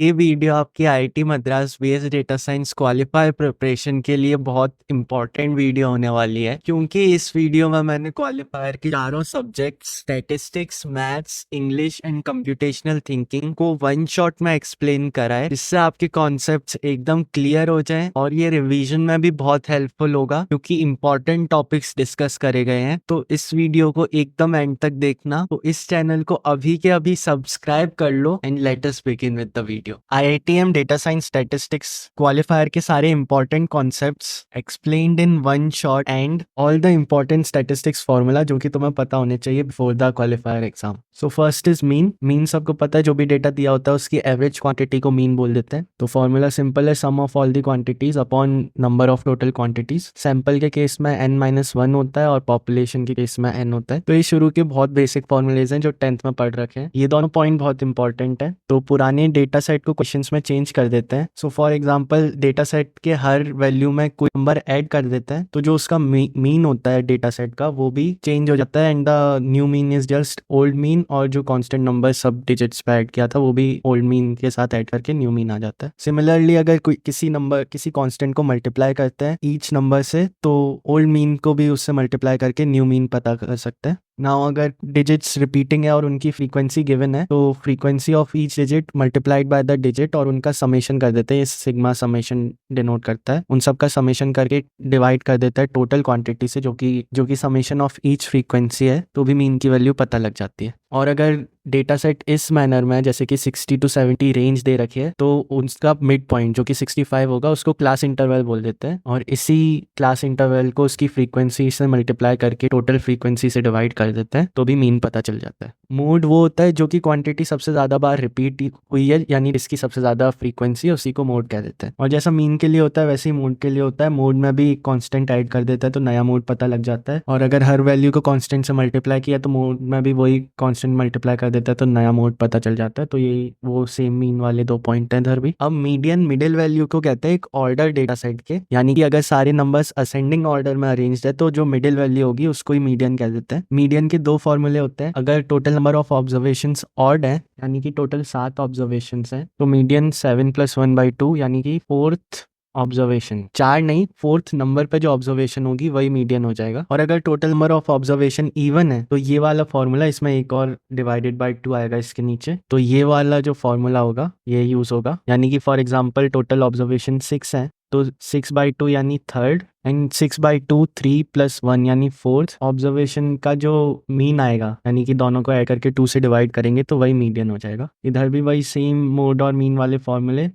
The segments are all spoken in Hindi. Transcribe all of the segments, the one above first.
ये वीडियो आपकी IIT Madras based data science qualifier preparation के लिए बहुत इंपॉर्टेंट वीडियो होने वाली है, क्योंकि इस वीडियो में मैंने क्वालिफायर की चारों subjects statistics, maths, English and computational thinking को वन शॉट में एक्सप्लेन करा है, जिससे आपके कॉन्सेप्ट्स एकदम क्लियर हो जाएं और ये रिवीजन में भी बहुत हेल्पफुल होगा, क्योंकि इंपॉर्टेंट टॉपिक्स डिस्कस करे गए हैं। तो इस वीडियो को एकदम एंड तक देखना। तो इस चैनल को अभी के अभी सब्सक्राइब कर लो and let us begin with the video. IITM data science statistics qualifier के सारे important concepts explained in one shot and all the important statistics formula जो कि तुम्हें पता होने चाहिए before the qualifier exam. So first is mean सबको पता है, जो भी डेटा दिया होता है उसकी एवरेज क्वांटिटी को मीन बोल देते हैं। तो फॉर्मूला सिंपल है, sum of all the quantities upon number of total quantities. Sample के केस में n-1 होता है और पॉपुलेशन के केस में n होता है। तो ये शुरू के बहुत बेसिक फॉर्मूलेज हैं जो 10th में पढ़ रखे हैं। ये दोनों पॉइंट बहुत इंपॉर्टेंट है। तो पुराने डेटा सेट को क्वेश्चंस में चेंज कर देते हैं। So for example data set के हर वैल्यू में कोई नंबर ऐड कर देते हैं, तो जो उसका मीन होता है डेटा सेट का वो भी चेंज हो जाता है and the new mean is just old mean, और जो कांस्टेंट नंबर सब डिजिट्स पे ऐड किया था वो भी ओल्ड मीन के साथ ऐड करके न्यू मीन आ जाता है। सिमिलरली अगर कोई किसी कांस्टेंट को मल्टीप्लाई करते हैं ईच नंबर से, तो ओल्ड मीन को भी उससे मल्टीप्लाई करके न्यू मीन पता कर सकते हैं। नाउ अगर डिजिट्स रिपीटिंग है और उनकी फ्रीक्वेंसी गिवन है, तो frequency of each digit multiplied by the digit और उनका समेशन कर देते हैं। ये सिग्मा समेशन डिनोट करता है। उन सब का समेशन करके डिवाइड कर देता है टोटल क्वांटिटी से, जो कि समेशन ऑफ ईच फ्रीक्वेंसी है, तो भी मीन की वैल्यू पता लग जाती है। और अगर डेटा सेट इस मैनर में है, जैसे कि 60 to 70 रेंज दे रखी है, तो उसका मिड पॉइंट जो कि 65 होगा उसको क्लास इंटरवल बोल देते हैं, और इसी क्लास इंटरवल को उसकी फ्रीक्वेंसी से मल्टीप्लाई करके टोटल फ्रीक्वेंसी से डिवाइड कर देते हैं, तो भी मीन पता चल जाता है। मोड वो होता है जो कि क्वांटिटी सबसे ज़्यादा बार रिपीट हुई है, यानी इसकी सबसे ज़्यादा फ्रीक्वेंसी, उसी को मोड कह देते हैं। और जैसा मीन के लिए होता है वैसे ही मोड के लिए होता है। मोड में भी कांस्टेंट ऐड कर देता है तो नया मोड पता लग जाता है, और अगर हर वैल्यू को कांस्टेंट से मल्टीप्लाई किया तो मोड में भी वही कांस्टेंट मल्टीप्लाई कर देता है तो नया मोड पता चल जाता है। तो ये वो सेम मीन वाले दो पॉइंट हैं इधर भी। अब मीडियन मिडिल वैल्यू को कहते हैं एक ऑर्डर डेटा सेट के, यानी कि अगर सारे नंबर्स असेंडिंग ऑर्डर में अरेंज्ड है तो जो मिडिल वैल्यू होगी उसको ही मीडियन कह देते हैं। मीडियन के दो फॉर्मूले होते हैं। अगर total number of observations odd है, यानी कि टोटल 7 ऑब्जर्वेशंस हैं, तो मीडियन 7+1/2 यानी कि फोर्थ ऑब्जर्वेशन, 4 नहीं, फोर्थ नंबर पे जो ऑब्जर्वेशन होगी वही मीडियन हो जाएगा। और अगर total number of observation even है तो ये वाला फॉर्मूला, इसमें एक और डिवाइडेड बाय 2 आएगा इसके नीचे, तो ये वाला जो फॉर्मूला होगा ये यूज होगा। यानी कि फॉर एग्जांपल टोटल ऑब्जर्वेशन 6 है, तो 6/2 यानी थर्ड, एंड 6/2 3+1 यानी फोर्थ ऑब्जर्वेशन का जो मीन आएगा, यानी कि दोनों को ऐड करके 2 से डिवाइड करेंगे तो वही मीडियन हो जाएगा। इधर भी वही सेम मोड और मीन वाले फॉर्मूले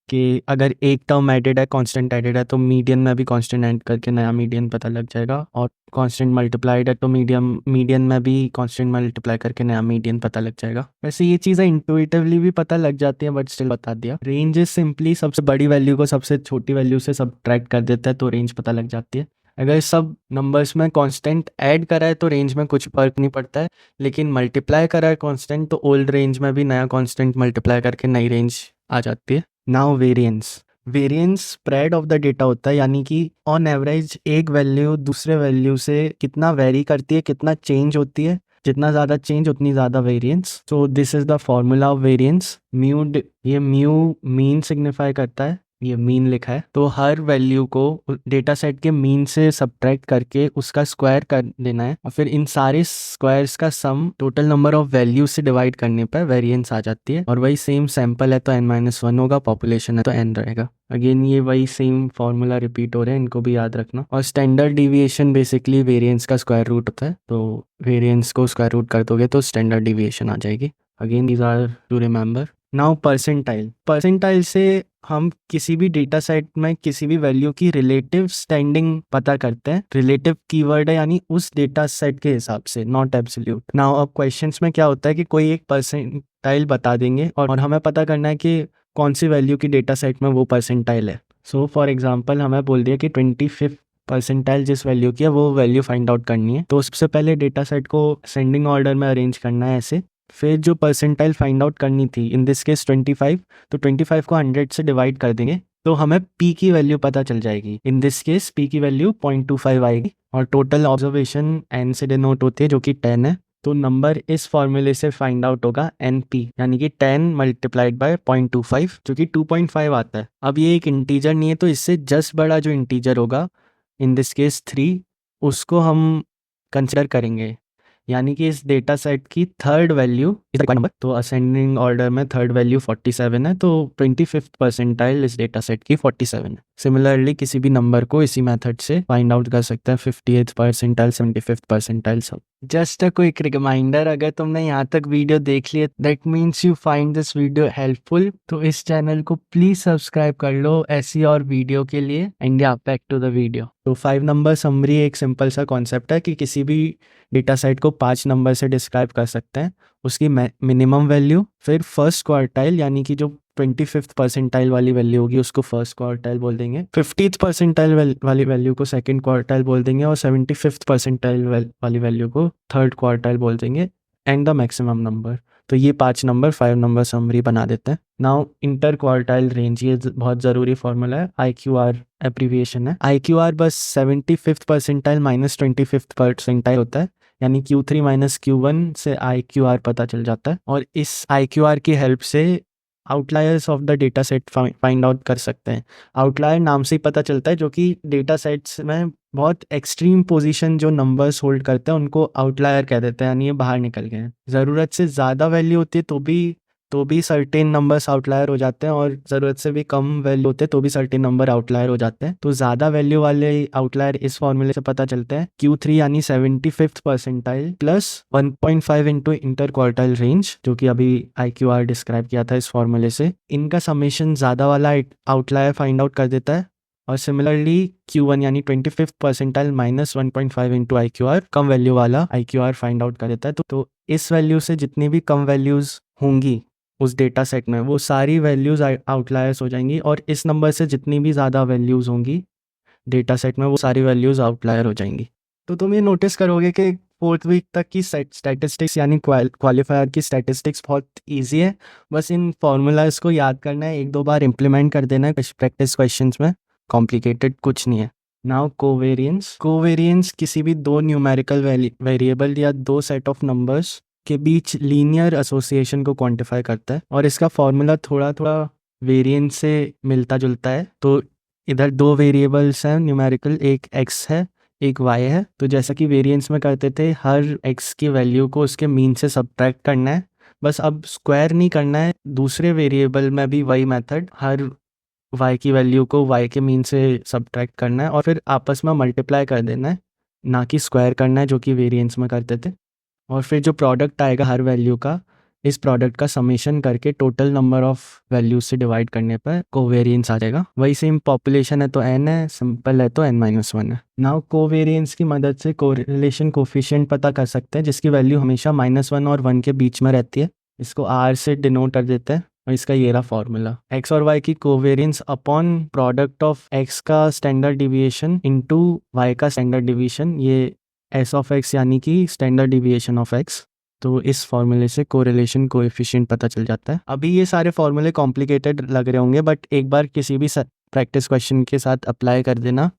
कि अगर एक टर्म एडेड है, कांस्टेंट एडेड है, तो मीडियन में भी कांस्टेंट ऐड करके नया मीडियन पता लग जाएगा, और कांस्टेंट मल्टीप्लाइड है तो मीडियन में भी कांस्टेंट मल्टीप्लाई करके नया मीडियन पता लग जाएगा। वैसे ये चीज़ें इंट्यूटिवली भी पता लग जाती हैं, बट स्टिल बता दिया। रेंज इज सिंपली सबसे बड़ी वैल्यू को सबसे छोटी वैल्यू से सब्ट्रैक्ट कर देता है तो रेंज पता लग जाती है। अगर सब नंबर्स में कांस्टेंट ऐड करा है तो रेंज में कुछ फर्क नहीं पड़ता है, लेकिन मल्टीप्लाई करा है कांस्टेंट तो ओल्ड रेंज में भी नया कांस्टेंट मल्टीप्लाई करके नई रेंज आ जाती है। Now variance spread of the data होता है, यानी कि ऑन एवरेज एक वैल्यू दूसरे वैल्यू से कितना वेरी करती है, कितना चेंज होती है। जितना ज़्यादा चेंज उतनी ज़्यादा variance. So this is the formula of variance. ये म्यू मीन सिग्निफाई करता है, ये मीन लिखा है, तो हर वैल्यू को डेटा सेट के मीन से सब्ट्रैक्ट करके उसका स्क्वायर कर देना है, और फिर इन सारे स्क्वायर्स का sum total number of value से डिवाइड करने पर वेरिएंस आ जाती है। और वही सेम सैंपल है तो n-1 होगा, पॉपुलेशन है तो n रहेगा। अगेन ये वही सेम फॉर्मूला रिपीट हो रहे हैं, इनको भी याद रखना। और स्टैंडर्ड डिविएशन बेसिकली वेरिएंस का स्क्वायर रूट होता है, तो वेरिएंस को स्क्वायर रूट कर दोगे तो स्टैंडर्ड डिविएशन आ जाएगी। Again these are to remember. Now percentile से हम किसी भी डेटा सेट में किसी भी वैल्यू की रिलेटिव स्टैंडिंग पता करते हैं। रिलेटिव कीवर्ड है, यानी उस डेटा सेट के हिसाब से, नॉट एब्सोल्यूट। नाउ अब क्वेश्चंस में क्या होता है कि कोई एक परसेंटाइल बता देंगे और हमें पता करना है कि कौन सी वैल्यू की डेटा सेट में वो परसेंटाइल है। सो फॉर एग्जाम्पल हमें बोल दिया कि 25th परसेंटाइल जिस वैल्यू की है वो वैल्यू फाइंड आउट करनी है, तो सबसे पहले डेटा सेट को असेंडिंग ऑर्डर में अरेंज करना है ऐसे। फिर जो परसेंटाइल फाइंड आउट करनी थी, इन दिस केस 25, तो 25 को 100 से डिवाइड कर देंगे तो हमें p की वैल्यू पता चल जाएगी। इन दिस केस p की वैल्यू 0.25 आएगी, और टोटल ऑब्जर्वेशन n से डिनोट होती है जो कि 10 है। तो नंबर इस फॉर्मूले से फाइंड आउट होगा NP, यानी कि 10 मल्टीप्लाइड बाय 0.25, जो कि 2.5 आता है। अब ये एक इंटीजर नहीं है, तो इससे जस्ट बड़ा जो इंटीजर होगा, इन दिस केस 3, उसको हम कंसिडर करेंगे। यानी कि इस डेटा सेट की थर्ड वैल्यू इस रिक्वायर्ड नंबर, तो असेंडिंग ऑर्डर में थर्ड वैल्यू 47 है, तो 25th परसेंटाइल इस डेटा सेट की 47 है। सिमिलरली किसी भी नंबर को इसी मेथड से फाइंड आउट कर सकते हैं, 50th परसेंटाइल, 75th परसेंटाइल, सब। जस्ट अ क्विक रिमाइंडर, अगर तुमने यहाँ तक वीडियो देख लिया, that means you find this video helpful, तो इस चैनल को प्लीज सब्सक्राइब कर लो ऐसी और वीडियो के लिए। एंड या बैक टू द वीडियो। तो 5 नंबर समरी एक सिंपल सा कॉन्सेप्ट है कि किसी भी डेटा सेट को 5 नंबर से डिस्क्राइब कर सकते हैं, उसकी मिनिमम वैल्यू, फिर फर्स्ट क्वार्टाइल यानी कि जो 25th परसेंटाइल वाली वैल्यू होगी उसको फर्स्ट क्वार्टाइल बोल देंगे, 50th परसेंटाइल वाली वैल्यू को सेकंड क्वार्टाइल बोल देंगे, और 75th परसेंटाइल वाली वैल्यू को थर्ड क्वार्टाइल बोल देंगे, एंड द मैक्सिमम नंबर। तो ये 5 नंबर 5 नंबर समरी बना देते हैं। नाउ इंटर क्वार्टाइल रेंज, ये बहुत ज़रूरी फॉर्मूला है, IQR एब्रीविएशन है। IQR बस 75th percentile minus 25th percentile होता है, यानी Q3 माइनस Q1 से IQR पता चल जाता है, और इस IQR की हेल्प से outliers of the data set find out कर सकते हैं। आउटलायर नाम से ही पता चलता है, जो कि डेटा सेट्स में बहुत एक्सट्रीम पोजीशन जो नंबर्स होल्ड करते हैं उनको आउटलायर कह देते हैं, यानी ये बाहर निकल गए हैं। ज़रूरत से ज़्यादा वैल्यू होती है तो भी सर्टेन नंबर्स आउटलायर हो जाते हैं, और ज़रूरत से भी कम वैल्यू होते हैं तो भी सर्टेन नंबर आउटलायर हो जाते हैं। तो ज़्यादा वैल्यू वाले आउटलायर इस फॉर्मूले से पता चलते हैं, Q3 यानी 75th percentile plus 1.5 into inter quartile range, जो कि अभी IQR डिस्क्राइब किया था इस फॉर्मूले से। इनका समेशन ज़्यादा वाला आउटलायर फाइंड आउट कर देता है, और सिमिलरली Q1 यानी 25th percentile minus 1.5 into IQR, कम वैल्यू वाला IQR फाइंड आउट कर देता है। तो इस वैल्यू से जितनी भी कम वैल्यूज़ होंगी उस डेटा सेट में, वो सारी वैल्यूज़ आउटलायर्स हो जाएंगी, और इस नंबर से जितनी भी ज़्यादा वैल्यूज़ होंगी डेटा सेट में, वो सारी वैल्यूज़ आउटलायर हो जाएंगी। तो तुम ये नोटिस करोगे कि 4th वीक तक की स्टैटिस्टिक्स यानी क्वालिफायर की स्टैटिस्टिक्स बहुत ईजी है। बस इन फॉर्मूलाज को याद करना है, 1-2 बार इम्प्लीमेंट कर देना है प्रैक्टिस क्वेश्चंस में, कॉम्प्लिकेटेड कुछ नहीं है। नाउ कोवेरियंस किसी भी 2 न्यूमेरिकल वेरिएबल या 2 सेट ऑफ नंबर्स के बीच लीनियर एसोसिएशन को क्वांटिफाई करता है, और इसका फॉर्मूला थोड़ा थोड़ा वेरिएंस से मिलता जुलता है। तो इधर 2 वेरिएबल्स हैं न्यूमेरिकल, एक x है एक y है। तो जैसा कि वेरिएंस में करते थे, हर x की वैल्यू को उसके मीन से सब्ट्रैक्ट करना है, बस अब स्क्वायर नहीं करना है। दूसरे वेरिएबल में भी वही मेथड, हर y की वैल्यू को y के मीन से सब्ट्रैक्ट करना है, और फिर आपस में मल्टीप्लाई कर देना है, ना कि स्क्वायर करना है जो कि वेरिएंस में करते थे। और फिर जो प्रोडक्ट आएगा हर वैल्यू का, इस प्रोडक्ट का समेशन करके टोटल नंबर ऑफ वैल्यूज से डिवाइड करने पर कोवेरियंस आ जाएगा। वही सेम पॉपुलेशन है तो n है, सिंपल है तो n-1 है। नाउ कोवेरियंस की मदद से कोरिलेशन कोफिशिएंट पता कर सकते हैं, जिसकी वैल्यू हमेशा -1 और 1 के बीच में रहती है। इसको R से डिनोट कर देते हैं, और इसका ये रहा फॉर्मूला, x और y की covariance upon product of x का स्टैंडर्ड डिविएशन इनटू y का स्टैंडर्ड डिविएशन, ये S ऑफ x यानी कि स्टैंडर्ड डिविएशन ऑफ x। तो इस फॉर्मूले से कोरिलेशन कोएफिशिएंट पता चल जाता है। अभी ये सारे फॉर्मूले कॉम्प्लिकेटेड लग रहे होंगे, बट एक बार किसी भी प्रैक्टिस क्वेश्चन के साथ अप्लाई कर देना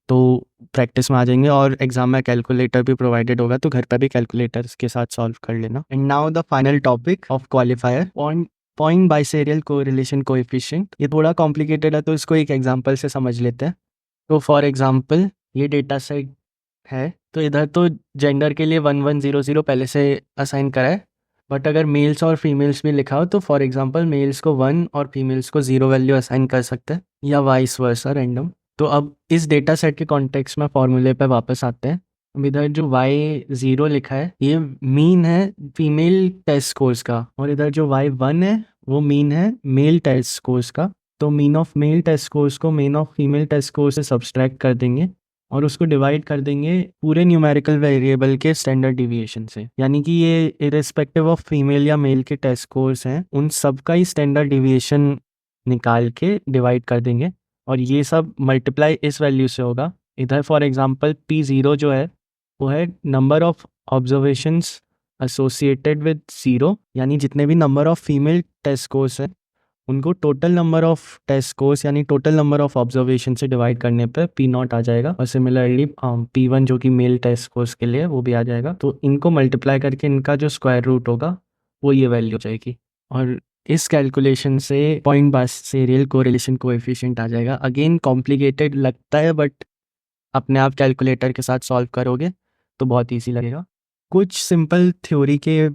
तो प्रैक्टिस में आ जाएंगे, और एग्जाम में कैलकुलेटर भी प्रोवाइडेड होगा, तो घर पर भी कैलकुलेटर्स के साथ सॉल्व कर लेना। And now the final topic of qualifier, point biserial correlation coefficient. ये थोड़ा कॉम्प्लिकेटेड है, तो इसको एक एग्जाम्पल से समझ लेते हैं। तो फॉर एग्जाम्पल, ये डेटा सेट है, तो इधर तो जेंडर के लिए 1100 पहले से असाइन करा है, बट अगर मेल्स और फीमेल्स भी लिखा हो तो फॉर एग्जांपल मेल्स को 1 और फीमेल्स को 0 वैल्यू असाइन कर सकते हैं, या वाइस वर्सा रैंडम। तो अब इस डेटा सेट के कॉन्टेक्स्ट में फॉर्मूले पे वापस आते हैं। अब इधर जो y0 लिखा है ये मीन है फीमेल टेस्ट स्कोर्स का, और इधर जो y1 है वो मीन है मेल टेस्ट स्कोर्स का। तो mean of male test scores को mean of female test score से सब्सट्रैक्ट कर देंगे, और उसको डिवाइड कर देंगे पूरे न्यूमेरिकल वेरिएबल के स्टैंडर्ड डिविएशन से। यानी कि ये इरेस्पेक्टिव ऑफ फीमेल या मेल के टेस्ट स्कोर्स हैं, उन सब का ही स्टैंडर्ड डिविएशन निकाल के डिवाइड कर देंगे, और ये सब मल्टीप्लाई इस वैल्यू से होगा। इधर फॉर एग्जांपल P0 जो है वो है number of observations associated with 0, यानी जितने भी number of female test scores हैं उनको total number of test scores यानी टोटल नंबर ऑफ ऑब्जर्वेशन से डिवाइड करने पे पी नॉट आ जाएगा, और सिमिलरली P1 जो कि मेल टेस्ट स्कोर्स के लिए है, वो भी आ जाएगा। तो इनको मल्टीप्लाई करके इनका जो स्क्वायर रूट होगा वो ये वैल्यू हो जाएगी, और इस कैलकुलेशन से पॉइंट बास सीरियल कोरिलेशन कोएफिशिएंट आ जाएगा। अगेन कॉम्प्लिकेटेड लगता है, बट अपने आप कैलकुलेटर के साथ सॉल्व करोगे तो बहुत ईजी लगेगा। कुछ सिंपल थ्योरी के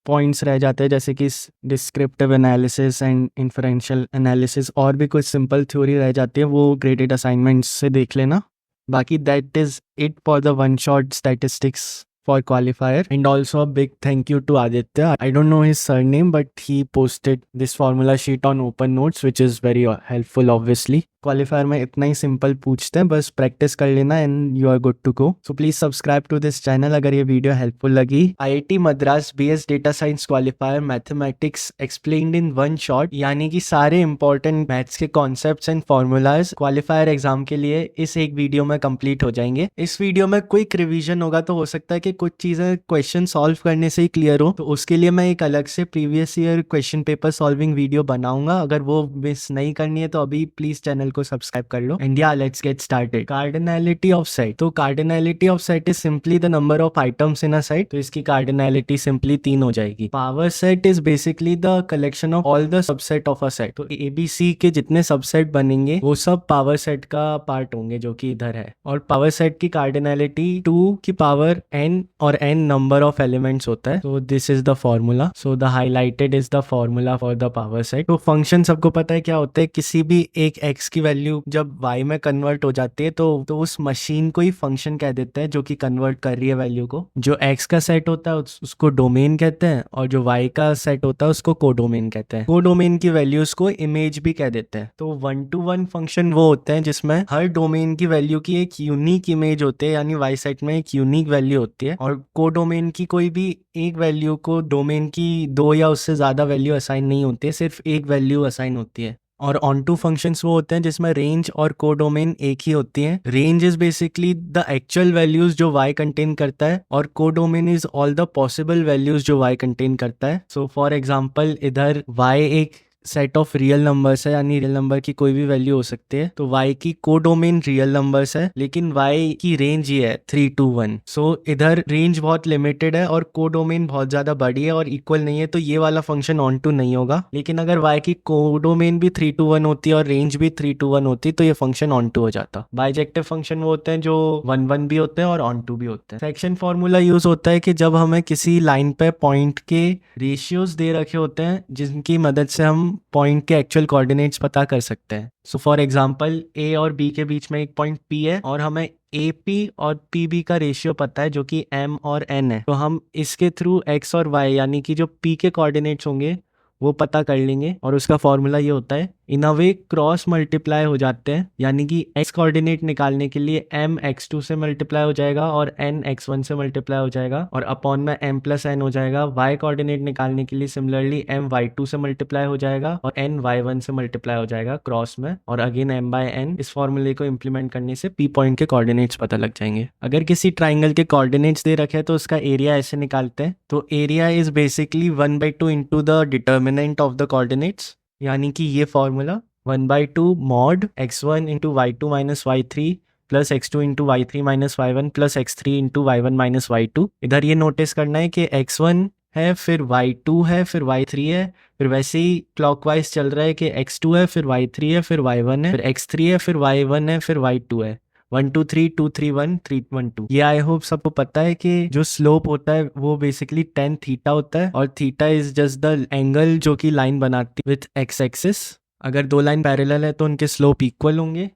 पॉइंट्स रह जाते हैं, जैसे कि descriptive analysis and inferential analysis, और भी कुछ सिंपल थ्योरी रह जाती है, वो ग्रेडेड असाइनमेंट्स से देख लेना। बाकी that is it for the one shot statistics for qualifier, and also a big thank you to Aditya. I don't know his surname, but he posted this formula sheet on Open Notes, which is very helpful obviously. Qualifier में इतना ही सिंपल पूछते हैं, बस प्रैक्टिस कर लेना and you are good to go. So please subscribe to this channel अगर ये वीडियो हेल्पफुल लगी। IIT Madras BS data science qualifier mathematics explained in one shot, यानी कि सारे इंपॉर्टेंट मैथ्स के concepts and formulas qualifier exam के लिए इस एक वीडियो में कंप्लीट हो जाएंगे। इस वीडियो में क्विक रिवीजन होगा, तो हो सकता है कि कुछ चीजें क्वेश्चन सॉल्व करने से ही क्लियर हो, तो उसके लिए मैं एक अलग से previous year question paper solving video बनाऊंगा। अगर वो मिस नहीं करनी है तो अभी प्लीज चैनल को सब्सक्राइब कर लो। एंड या let's get started. Cardinality of set, तो cardinality of set is simply the number of items in a set, तो इसकी कार्डिनैलिटी सिंपली 3 हो जाएगी। Power set is basically the collection of all the subset of a set, तो ABC के जितने सबसेट बनेंगे वो सब पावर सेट का पार्ट होंगे, जो कि इधर है। और पावर सेट की कार्डिनैलिटी 2 की पावर n और n नंबर ऑफ एलिमेंट्स होता है। तो this is the formula, so the highlighted is the formula for the power set. तो फंक्शन सबको पता है क्या होता है, किसी भी एक x की वैल्यू जब y में कन्वर्ट हो जाती है तो उस मशीन को ही फंक्शन कह देते हैं जो कि कन्वर्ट कर रही है वैल्यू को। जो x का सेट होता है उसको डोमेन कहते हैं, और जो y का सेट होता है उसको कोडोमेन कहते हैं। कोडोमेन की वैल्यूज को इमेज भी कह देते हैं। तो 1-to-1 फंक्शन वो होते हैं जिसमें हर डोमेन की वैल्यू की एक यूनिक इमेज होती है, यानी y सेट में एक यूनिक वैल्यू होती है, और कोडोमेन की कोई भी एक वैल्यू को डोमेन की 2 या उससे ज्यादा वैल्यू असाइन नहीं होती है, सिर्फ एक वैल्यू असाइन होती है। और ऑन टू फंक्शंस वो होते हैं जिसमें रेंज और कोडोमेन एक ही होती हैं। Range is basically the actual values जो y कंटेन करता है, और codomain is all the possible values जो y कंटेन करता है। सो फॉर एग्जांपल इधर y एक सेट ऑफ रियल नंबर्स है, यानी रियल नंबर की कोई भी वैल्यू हो सकती है, तो y की कोडोमेन रियल नंबर्स है, लेकिन y की रेंज ये है 3 to 1। सो इधर रेंज बहुत लिमिटेड है और कोडोमेन बहुत ज्यादा बड़ी है और इक्वल नहीं है, तो ये वाला फंक्शन ऑन टू नहीं होगा। लेकिन अगर y की कोडोमेन भी 3 to 1 होती है और रेंज भी 3 to 1 होती तो ये फंक्शन ऑन टू हो जाता। बाइजेक्टिव फंक्शन वो होते हैं जो 1-1 भी होते हैं और ऑन टू भी होते हैं। सेक्शन फॉर्मूला यूज होता है कि जब हमें किसी लाइन पे पॉइंट के रेशियोज दे रखे होते हैं जिनकी मदद से हम पॉइंट के एक्चुअल कोऑर्डिनेट्स पता कर सकते हैं। सो फॉर एग्जांपल A और B के बीच में एक पॉइंट P है, और हमें AP और PB का रेशियो पता है जो कि M और N है, तो हम इसके थ्रू X और Y यानी कि जो P के कोऑर्डिनेट्स होंगे वो पता कर लेंगे। और उसका फॉर्मूला ये होता है, इन अ वे क्रॉस मल्टीप्लाई हो जाते हैं, यानी कि x कोऑर्डिनेट निकालने के लिए m x2 से मल्टीप्लाई हो जाएगा और n x1 से मल्टीप्लाई हो जाएगा, और अपॉन में m प्लस n हो जाएगा। y कोऑर्डिनेट निकालने के लिए सिमिलरली m y2 से मल्टीप्लाई हो जाएगा और n y1 से मल्टीप्लाई हो जाएगा क्रॉस में, और अगेन m बाय n। इस फॉर्मूले को इम्प्लीमेंट करने से p पॉइंट के कोऑर्डिनेट्स पता लग जाएंगे। अगर किसी ट्राइंगल के कोऑर्डिनेट्स दे रखे हैं तो उसका एरिया ऐसे निकालते हैं। तो area is basically 1/2 into the determinant of the coordinates, यानी कि ये formula 1/2 mod x1 into y2 minus y3 plus x2 into y3 minus y1 plus x3 into y1 minus y2। इधर ये नोटिस करना है कि x1 है, फिर y2 है, फिर y3 है, फिर वैसे ही क्लॉकवाइज चल रहा है कि x2 है, फिर y3 है, फिर y1 है, फिर x3 है, फिर y1 है, फिर y2 है। 1 2 3 2 3 1 3 1 2। ये आई होप सबको पता है कि जो स्लोप होता है वो बेसिकली tan थीटा होता है, और theta is just the angle जो कि लाइन बनाती है विथ एक्स एक्सिस। अगर दो लाइन पैरेलल है तो उनके स्लोप इक्वल होंगे,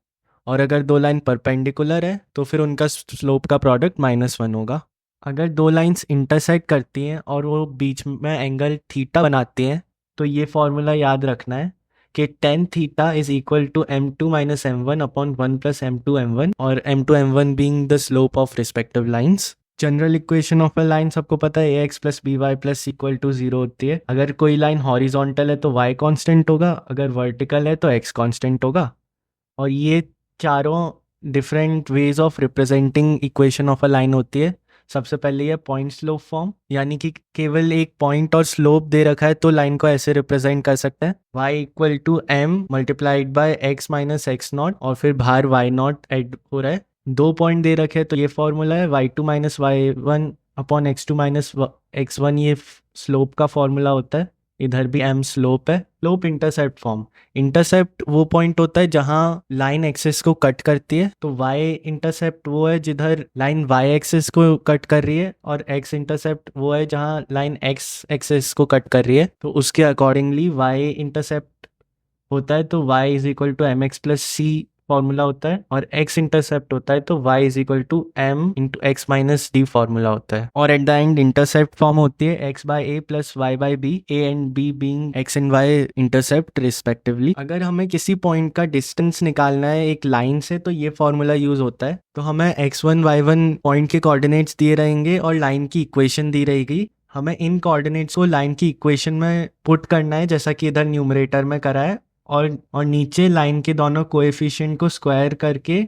और अगर दो लाइन परपेंडिकुलर है तो फिर उनका स्लोप का प्रोडक्ट -1 होगा। अगर दो लाइंस इंटरसेक्ट करती हैं और वो बीच में एंगल थीटा बनाती हैं, तो ये फॉर्मूला याद रखना है कि tan theta is equal to m2 minus m1 upon 1 plus m2 m1, और m2 m1 being the slope of respective lines. General equation of a line सबको पता है ax plus by plus equal to 0 होती है। अगर कोई लाइन हॉरिजॉन्टल है तो y कांस्टेंट होगा, अगर वर्टिकल है तो x कांस्टेंट होगा। और ये चारों different ways of representing equation of a line होती है। सबसे पहले ये पॉइंट स्लोप फॉर्म, यानी कि केवल एक पॉइंट और स्लोप दे रखा है तो लाइन को ऐसे रिप्रेजेंट कर सकते हैं, y equal to m multiplied by x minus x naught, और फिर बाहर y नॉट ऐड हो रहा है। 2 पॉइंट दे रखे हैं तो ये फॉर्मूला है y2 minus y1 upon x2 minus x1, ये स्लोप का फॉर्मूला होता है। इधर भी m स्लोप है। स्लोप इंटरसेप्ट फॉर्म, इंटरसेप्ट वो पॉइंट होता है जहां लाइन एक्सिस को कट करती है, तो y इंटरसेप्ट वो है जिधर लाइन y एक्सिस को कट कर रही है, और x इंटरसेप्ट वो है जहां लाइन x एक्सिस को कट कर रही है। तो उसके अकॉर्डिंगली y इंटरसेप्ट होता है तो y is equal to m x plus c formula होता है, और x इंटरसेप्ट होता है तो y is equal to m into x minus d formula होता है। और at the end intercept form होती है x by a plus y by b, a and b being x and y intercept respectively. अगर हमें किसी पॉइंट का डिस्टेंस निकालना है एक लाइन से तो ये फॉर्मूला यूज होता है। तो हमें x1 y1 पॉइंट के कोऑर्डिनेट्स दिए रहेंगे और लाइन की इक्वेशन दी रहेगी। हमें इन कोऑर्डिनेट्स को लाइन की इक्वेशन में पुट करना है, जैसा कि इधर न्यूमरेटर में करा है, और नीचे लाइन के दोनों कोएफिशिएंट को स्क्वायर करके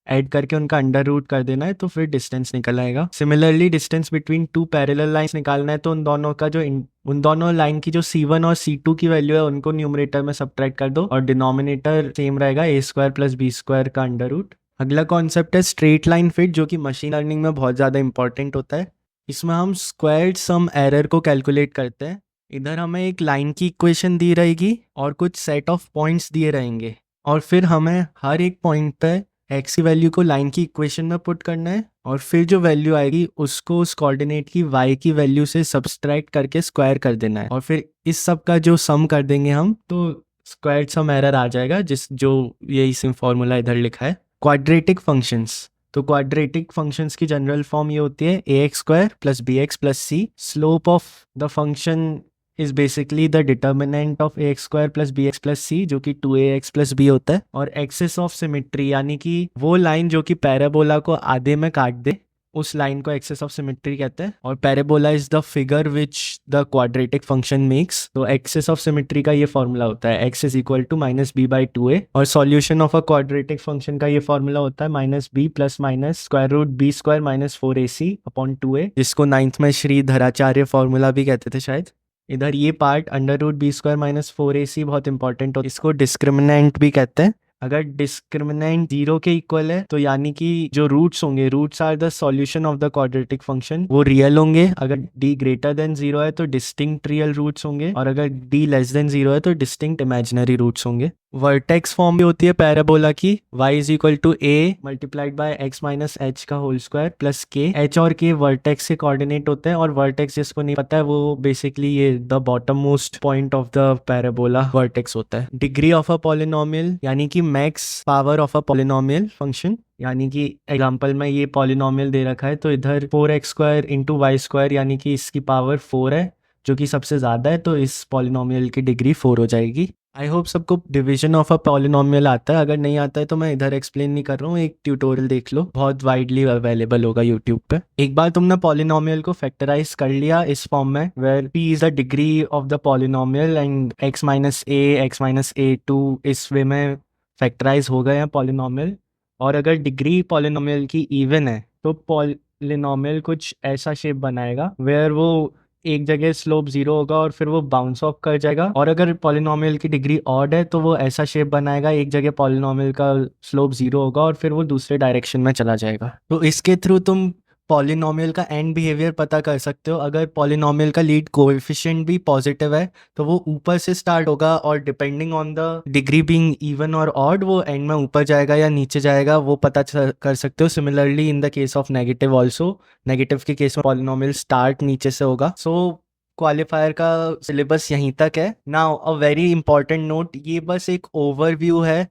ऐड करके उनका अंडर रूट कर देना है, तो फिर डिस्टेंस निकल आएगा। Similarly distance between two parallel lines निकालना है तो उन दोनों का जो उन दोनों लाइन की जो C1 और C2 की वैल्यू है उनको न्यूमरेटर में सब्ट्रैक्ट कर दो, और डिनोमिनेटर सेम रहेगा a square plus b square का अंडर रूट। अगला कॉन्सेप्ट है स्ट्रेट लाइन फिट, जो कि मशीन लर्निंग में बहुत ज़्यादा इंपॉर्टेंट होता है। इसमें हम स्क्वायर्ड सम एरर को कैलकुलेट करते हैं। इधर हमें एक लाइन की इक्वेशन दी रहेगी और कुछ सेट ऑफ पॉइंट्स दिए रहेंगे, और फिर हमें हर एक पॉइंट पे x की वैल्यू को लाइन की इक्वेशन में पुट करना है, और फिर जो वैल्यू आएगी उसको उस कोऑर्डिनेट की y की वैल्यू से सब्सट्रैक्ट करके स्क्वायर कर देना है, और फिर इस सब का जो सम कर देंगे हम तो स्क्वायर्ड सम एरर आ जाएगा, जो यही सिम फॉर्मूला इधर लिखा है। क्वाड्रेटिक फंक्शंस, तो क्वाड्रेटिक फंक्शंस की जनरल फॉर्म ये होती है ax square plus bx plus c। Slope of the function is basically the determinant of ax square plus bx plus c, जो कि 2ax प्लस b होता है। और एक्सिस ऑफ सिमेट्री, यानी कि वो लाइन जो कि पैराबोला को आधे में काट दे, उस लाइन को एक्सिस ऑफ सिमेट्री कहते हैं। और parabola is the figure which the quadratic function makes. तो एक्सिस ऑफ सिमेट्री का ये फॉर्मूला होता है x is equal to minus b by 2a, और solution of a quadratic function का ये फॉर्मूला होता है minus b plus minus square root b square minus 4ac upon 2a, जिसको 9th में श्री धराचार्य फॉर्मूला भी कहते थे शायद। इधर ये part under root b square minus 4ac बहुत इंपॉर्टेंट हो, इसको डिस्क्रिमिनेंट भी कहते हैं। अगर डिस्क्रिमिनेंट 0 के इक्वल है तो यानी कि जो रूट्स होंगे, roots are the solution of the quadratic function, वो रियल होंगे। अगर d ग्रेटर देन 0 है तो डिस्टिंक्ट रियल रूट्स होंगे, और अगर d लेस देन 0 है तो डिस्टिंक्ट इमेजिनरी रूट्स होंगे। वर्टेक्स फॉर्म भी होती है पैराबोला की, y is equal to a multiplied by x minus h का whole square plus k। h और k वर्टेक्स के कोऑर्डिनेट होते हैं, और वर्टेक्स जिसको नहीं पता है वो बेसिकली ये the bottom most point of the parabola vertex होता है। डिग्री ऑफ अ पॉलिनोमियल, यानी कि max power of a polynomial function, यानी कि एग्जाम्पल में ये पॉलिनोमियल दे रखा है तो इधर 4x square into Y square, यानी कि इसकी पावर 4 है जो कि सबसे ज़्यादा है, तो इस पॉलिनोमियल की डिग्री 4 हो जाएगी। आई होप सबको डिवीजन ऑफ अ पॉलिनोमियल आता है। अगर नहीं आता है तो मैं इधर एक्सप्लेन नहीं कर रहा हूँ, एक ट्यूटोरियल देख लो, बहुत वाइडली अवेलेबल होगा यूट्यूब पे। एक बार तुमने पॉलिनोमियल को फैक्टराइज कर लिया इस फॉर्म में, where p is the degree of the polynomial and x minus a x minus a2, इस वे में फैक्टराइज हो गए हैं पॉलिनोमियल। और अगर डिग्री पॉलिनोमियल की इवन है तो पॉलिनोमियल कुछ ऐसा शेप बनाएगा वेयर वो एक जगह स्लोप 0 होगा और फिर वो बाउंस ऑफ कर जाएगा। और अगर पॉलिनोमियल की डिग्री ऑड है तो वो ऐसा शेप बनाएगा, एक जगह पॉलिनोमियल का स्लोप 0 होगा और फिर वो दूसरे डायरेक्शन में चला जाएगा। तो इसके थ्रू तुम पॉलिनोमियल का एंड बिहेवियर पता कर सकते हो। अगर पॉलिनोमियल का लीड कोएफिशिएंट भी पॉजिटिव है तो वो ऊपर से स्टार्ट होगा, और depending on the degree being even और ऑड वो एंड में ऊपर जाएगा या नीचे जाएगा, वो पता कर सकते हो। Similarly in the case of negative also, negative के केस में पॉलिनोमियल स्टार्ट नीचे से होगा। सो क्वालिफायर का सिलेबस यहीं तक है। Now a very important note, ये बस एक ओवरव्यू है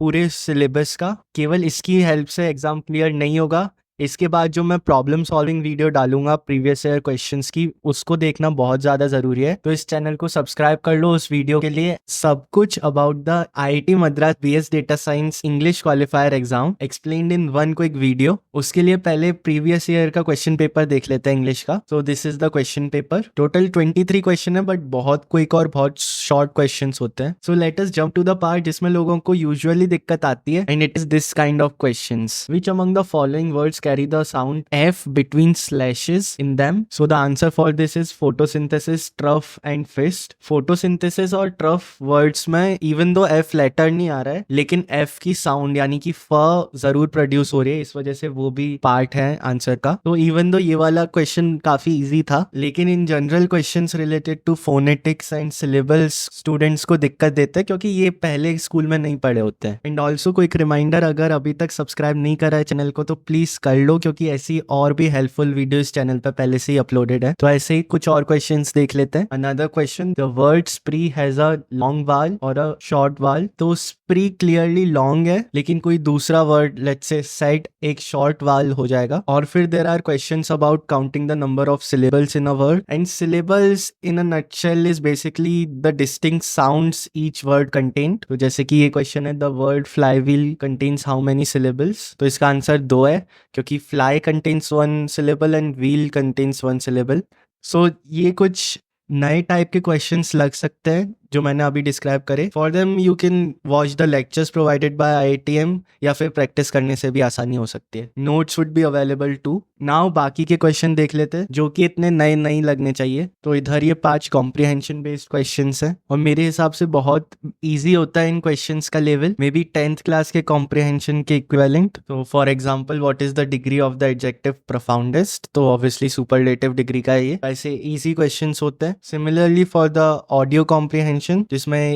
पूरे सिलेबस का, केवल इसकी हेल्प से एग्जाम क्लियर नहीं होगा। इसके बाद जो मैं प्रॉब्लम सॉल्विंग वीडियो डालूंगा प्रीवियस ईयर क्वेश्चंस की, उसको देखना बहुत ज़्यादा ज़रूरी है। तो इस चैनल को सब्सक्राइब कर लो उस वीडियो के लिए। सब कुछ about the IIT Madras BS data science English qualifier exam explained in one quick video. उसके लिए पहले प्रीवियस ईयर का क्वेश्चन पेपर देख लेते हैं इंग्लिश का। So this is the question paper. Total 23 question है, बट बहुत क्विक और बहुत शॉर्ट क्वेश्चन होते हैं। So let us jump to the part जिसमें लोगों को यूजुअली दिक्कत आती है, and it is this kind of questions. Which among the following words carry the sound F between slashes in them. So the answer for this is photosynthesis, trough and fist. Photosynthesis और trough words में even though F letter नहीं आ रहा है, लेकिन F की sound यानी कि फ जरूर प्रोड्यूस हो रही है, इस वजह से वो भी पार्ट है आंसर का. तो even though ये वाला क्वेश्चन काफी इजी था, लेकिन in general questions related to phonetics and syllables students को दिक्कत देते हैं, क्योंकि ये पहले स्कूल में नहीं पढ़े होते हैं. एंड ऑल्सो क्विक रिमाइंडर, अगर अभी तक सब्सक्राइब नहीं करा है चैनल को तो प्लीज कर लो, क्योंकि ऐसी और भी हेल्पफुल वीडियोस चैनल पर पहले से ही अपलोडेड है. तो ऐसे ही कुछ और क्वेश्चंस देख लेते हैं. Another question, the word स्प्री has a long वाल और अ शॉर्ट वाल. तो स्प्री क्लियरली लॉन्ग है, लेकिन कोई दूसरा वर्ड लेट्स से सेट एक शॉर्ट वाल हो जाएगा. और फिर there are questions about counting the number of syllables in a word, and syllables in a nutshell is basically the distinct sounds each word contained. तो जैसे कि ये क्वेश्चन है, the word flywheel contains how many syllables? तो इसका आंसर 2 है, क्योंकि fly contains 1 syllable and wheel contains 1 syllable. So ये कुछ नए टाइप के क्वेश्चंस लग सकते हैं जो मैंने अभी डिस्क्राइब करे. For them you can watch the lectures provided by IITM, या फिर प्रैक्टिस करने से भी आसानी हो सकती है. Notes would be available too. Now बाकी के क्वेश्चन देख लेते हैं जो कि इतने नए नहीं लगने चाहिए. तो इधर ये 5 कॉम्प्रिहेंशन बेस्ड क्वेश्चंस हैं, और मेरे हिसाब से बहुत ईजी होता है इन क्वेश्चंस का level, may be 10th class के कॉम्प्रिहेंशन के इक्विवेलेंट. तो for example, what is the degree of the adjective profoundest? तो ऑब्वियसली सुपरलेटिव डिग्री का है ये. ऐसे इजी क्वेश्चंस होते हैं. Similarly for the audio comprehension, जिसमें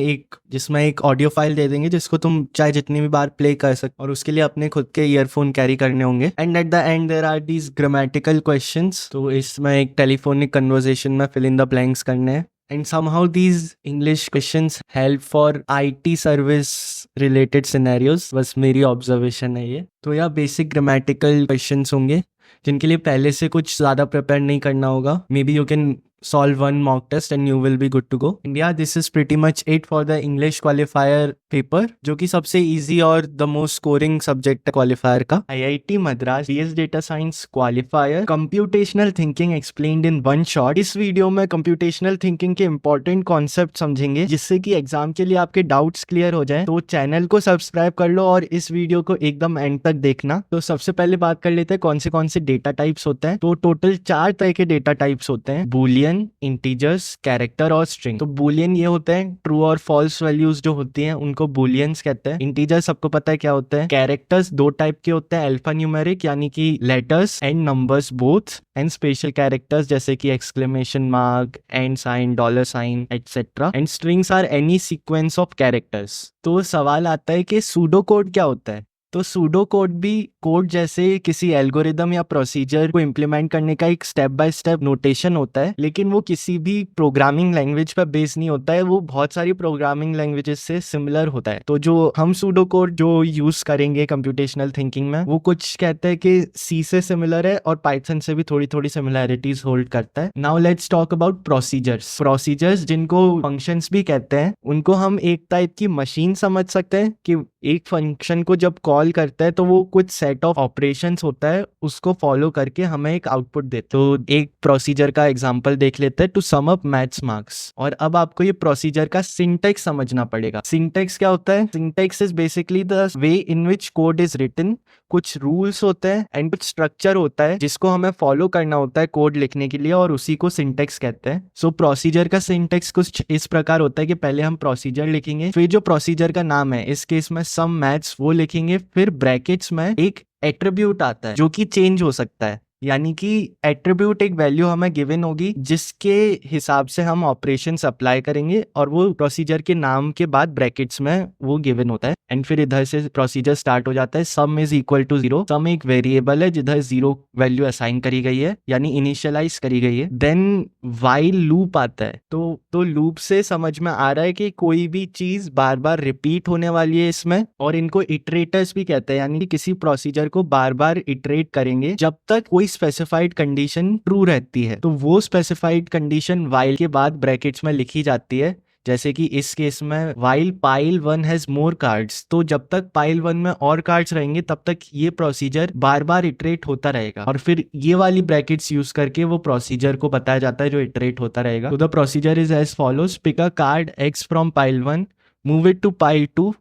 एक ऑडियो फाइल दे देंगे जिसको तुम चाहे जितनी भी बार प्ले कर सकते, और उसके लिए अपने खुद के ईयरफोन कैरी करने होंगे. And at the end there are these grammatical questions. तो इसमें एक टेलीफोनिक कन्वर्सेशन में फिल इन द ब्लैंक्स करने हैं. And somehow these English questions help for IT service related scenarios. बस मेरी ऑब्जर्वेशन है ये. तो यह बेसिक ग्रामेटिकल क्वेश्चंस होंगे जिनके लिए पहले से कुछ ज़्यादा प्रिपेयर नहीं करना होगा. May be you can solve one mock test and you will be good to go. And yeah, this is pretty much it for the English qualifier paper, जो कि सबसे easy और the most scoring subject है qualifier का. IIT Madras BS Data Science qualifier computational thinking explained in one shot. इस वीडियो में computational thinking के important concept समझेंगे, जिससे कि एग्जाम के लिए आपके doubts clear हो जाए. तो चैनल को सब्सक्राइब कर लो और इस वीडियो को एकदम एंड तक देखना. तो सबसे पहले बात कर लेते हैं कौन से डेटा टाइप्स होते हैं. तो टोटल 4 तरह के डेटा टाइप्स होते हैं: बूलियन, इंटीजर्स, कैरेक्टर और स्ट्रिंग. तो बूलियन ये होते हैं ट्रू और फॉल्स वैल्यूज जो होती हैं उनको बूलियंस कहते हैं. इंटीजर्स सबको पता है क्या होता है. कैरेक्टर्स 2 टाइप के होते हैं: अल्फा न्यूमेरिक यानी कि letters and numbers both, and special characters जैसे कि exclamation mark, and sign, dollar sign etcetera. And strings are any sequence of characters. तो सवाल आता है कि सूडो कोड क्या होता है. तो सूडो कोड भी कोड जैसे किसी एल्गोरिदम या प्रोसीजर को इम्प्लीमेंट करने का एक स्टेप बाय स्टेप नोटेशन होता है, लेकिन वो किसी भी प्रोग्रामिंग लैंग्वेज पर बेस नहीं होता है. वो बहुत सारी प्रोग्रामिंग लैंग्वेजेस से सिमिलर होता है. तो जो हम सूडो कोड जो यूज करेंगे कंप्यूटेशनल थिंकिंग में, वो कुछ कहते हैं कि सी से सिमिलर है और पाइथन से भी थोड़ी थोड़ी सिमिलैरिटीज होल्ड करता है. Now let's talk about procedures. Procedures जिनको फंक्शंस भी कहते हैं, उनको हम एक टाइप की मशीन समझ सकते हैं कि एक फंक्शन को जब कॉल करता है तो वो कुछ सेट ऑफ ऑपरेशंस होता है, उसको फॉलो करके हमें एक आउटपुट देता है. तो एक प्रोसीजर का एग्जांपल देख लेते हैं to sum up maths marks. और अब आपको ये प्रोसीजर का सिंटैक्स समझना पड़ेगा. सिंटैक्स क्या होता है? Syntax is basically the way in which code is written. कुछ रूल्स होते हैं एंड कुछ स्ट्रक्चर होता है जिसको हमें फॉलो करना होता है कोड लिखने के लिए, और उसी को सिंटैक्स कहते हैं. सो प्रोसीजर का सिंटैक्स कुछ इस प्रकार होता है कि पहले हम प्रोसीजर लिखेंगे, फिर जो प्रोसीजर का नाम है, इस केस में सम मैथ्स, वो लिखेंगे. फिर ब्रैकेट्स में एक एट्रीब्यूट आता है जो कि चेंज हो सकता है, यानी कि एट्रीब्यूट एक वैल्यू हमें गिवन होगी जिसके हिसाब से हम ऑपरेशंस अप्लाई करेंगे, और वो प्रोसीजर के नाम के बाद ब्रैकेट्स में वो गिवन होता है. एंड फिर इधर से प्रोसीजर स्टार्ट हो जाता है. Sum is equal to 0. Sum एक वेरिएबल है जिधर 0 वैल्यू असाइन करी गई है, यानी इनिशियलाइज करी गई है. देन व्हाइल लूप आता है. तो लूप से समझ में आ रहा है कि कोई भी चीज बार बार रिपीट होने वाली है इसमें, और इनको इटरेटर्स भी कहते हैं, यानी कि किसी प्रोसीजर को बार बार इटरेट करेंगे जब तक कोई स्पेसिफाइड कंडीशन ट्रू रहती है. तो वो स्पेसिफाइड कंडीशन व्हाइल के बाद ब्रैकेट्स में लिखी जाती है. जैसे कि इस केस में while pile 1 has more cards. तो जब तक पाइल 1 में और कार्ड्स रहेंगे तब तक ये प्रोसीजर बार बार इटरेट होता रहेगा, और फिर ये वाली ब्रैकेट्स यूज करके वो प्रोसीजर को बताया जाता है जो इटरेट होता रहेगा. तो the procedure is as follows: pick a card X from pile 1, move it to pile 2,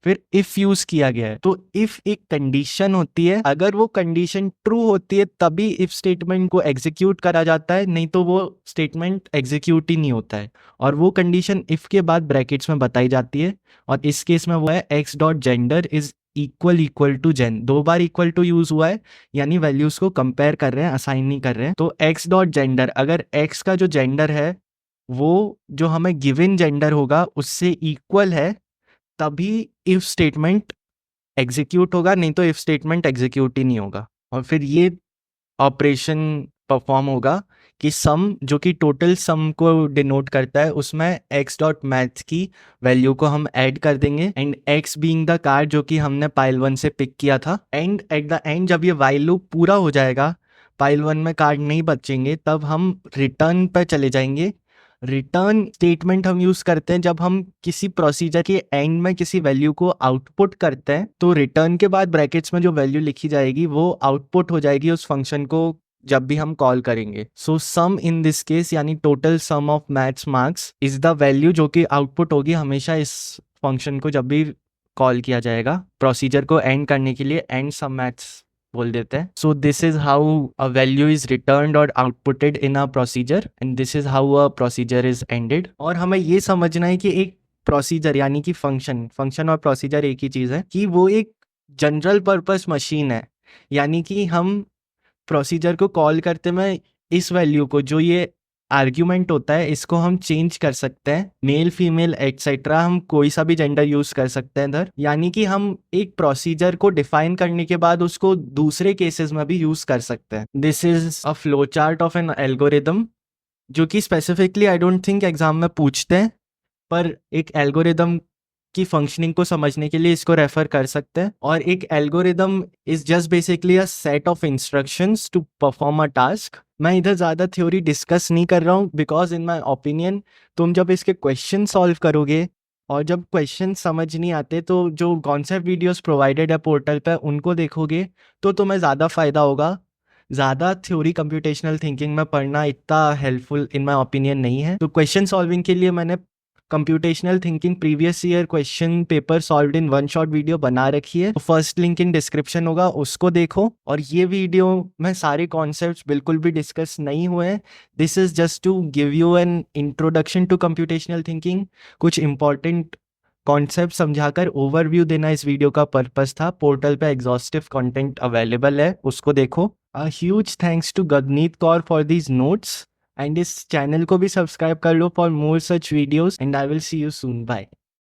फिर इफ यूज किया गया है। तो इफ एक कंडीशन होती है, अगर वो कंडीशन ट्रू होती है तभी इफ स्टेटमेंट को एग्जीक्यूट करा जाता है, नहीं तो वो स्टेटमेंट एग्जीक्यूट ही नहीं होता है। और वो कंडीशन इफ के बाद ब्रैकेट्स में बताई जाती है, और इस केस में वो है x dot gender is equal to gen. 2 बार इक्वल टू यूज हुआ है, यानी वैल्यूज को कंपेयर कर रहे हैं, असाइन नहीं कर रहे हैं। तो एक्स डॉट जेंडर, अगर एक्स का जो जेंडर है वो जो हमें गिवन जेंडर होगा उससे इक्वल है, तभी इफ स्टेटमेंट एग्जीक्यूट होगा, नहीं तो इफ स्टेटमेंट एग्जीक्यूट ही नहीं होगा। और फिर ये ऑपरेशन परफॉर्म होगा कि सम, जो कि टोटल सम को डिनोट करता है, उसमें x डॉट मैथ्स की वैल्यू को हम ऐड कर देंगे, and x being the card जो कि हमने पाइल 1 से पिक किया था। एंड एट द एंड जब ये वाइल लूप पूरा हो जाएगा, पाइल 1 में कार्ड नहीं बचेंगे, तब हम रिटर्न पर चले जाएंगे। रिटर्न स्टेटमेंट हम यूज करते हैं जब हम किसी प्रोसीजर के एंड में किसी वैल्यू को आउटपुट करते हैं, तो रिटर्न के बाद ब्रैकेट्स में जो वैल्यू लिखी जाएगी वो आउटपुट हो जाएगी उस फंक्शन को जब भी हम कॉल करेंगे। सो सम इन दिस केस यानी total sum of maths marks is the value जो कि आउटपुट होगी हमेशा इस फंक्शन को जब भी कॉल किया जाएगा प्रोसीजर को एंड करने के लिए, एंड सम मैथ्स बोल देते हैं। So this is how a value is returned और outputted in a procedure, and this is how a procedure is ended. और हमें ये समझना है कि एक प्रोसीजर यानी कि फंक्शन और प्रोसीजर एक ही चीज है, कि वो एक जनरल पर्पस मशीन है। यानी कि हम प्रोसीजर को कॉल करते में इस वैल्यू को, जो ये आर्ग्यूमेंट होता है, इसको हम चेंज कर सकते हैं, मेल फीमेल एक्सेट्रा, हम कोई सा भी जेंडर यूज कर सकते हैं इधर। यानी कि हम एक प्रोसीजर को डिफाइन करने के बाद उसको दूसरे केसेस में भी यूज कर सकते हैं। This is a flow chart of N algorithm, जो कि specifically I don't think exam में पूछते हैं, पर एक एल्गोरिदम की फंक्शनिंग को समझने के लिए इसको रेफर कर सकते हैं। और एक algorithm is just basically a set of instructions to perform a task. मैं इधर ज़्यादा थ्योरी डिस्कस नहीं कर रहा हूँ, बिकॉज इन माई ओपिनियन तुम जब इसके क्वेश्चन सॉल्व करोगे और जब क्वेश्चन समझ नहीं आते तो जो कॉन्सेप्ट वीडियोस प्रोवाइडेड है पोर्टल पे उनको देखोगे तो तुम्हें ज़्यादा फ़ायदा होगा। ज़्यादा थ्योरी कंप्यूटेशनल थिंकिंग में पढ़ना इतना हेल्पफुल इन माई ओपिनियन नहीं है। तो क्वेश्चन सॉल्विंग के लिए मैंने computational thinking previous year question paper solved in 1 shot video बना रखी है, तो फर्स्ट लिंक इन डिस्क्रिप्शन होगा, उसको देखो। और ये वीडियो में सारे कॉन्सेप्ट्स बिल्कुल भी डिस्कस नहीं हुए हैं। This is just to give you an introduction to computational thinking. कुछ इंपॉर्टेंट कॉन्सेप्ट समझाकर ओवरव्यू देना इस वीडियो का पर्पस था। पोर्टल पे एग्जॉस्टिव कंटेंट अवेलेबल है, उसको देखो। A huge thanks to Gagneet Kaur for these notes, and इस चैनल को भी सब्सक्राइब कर लो for more such videos, and I will see you soon. Bye.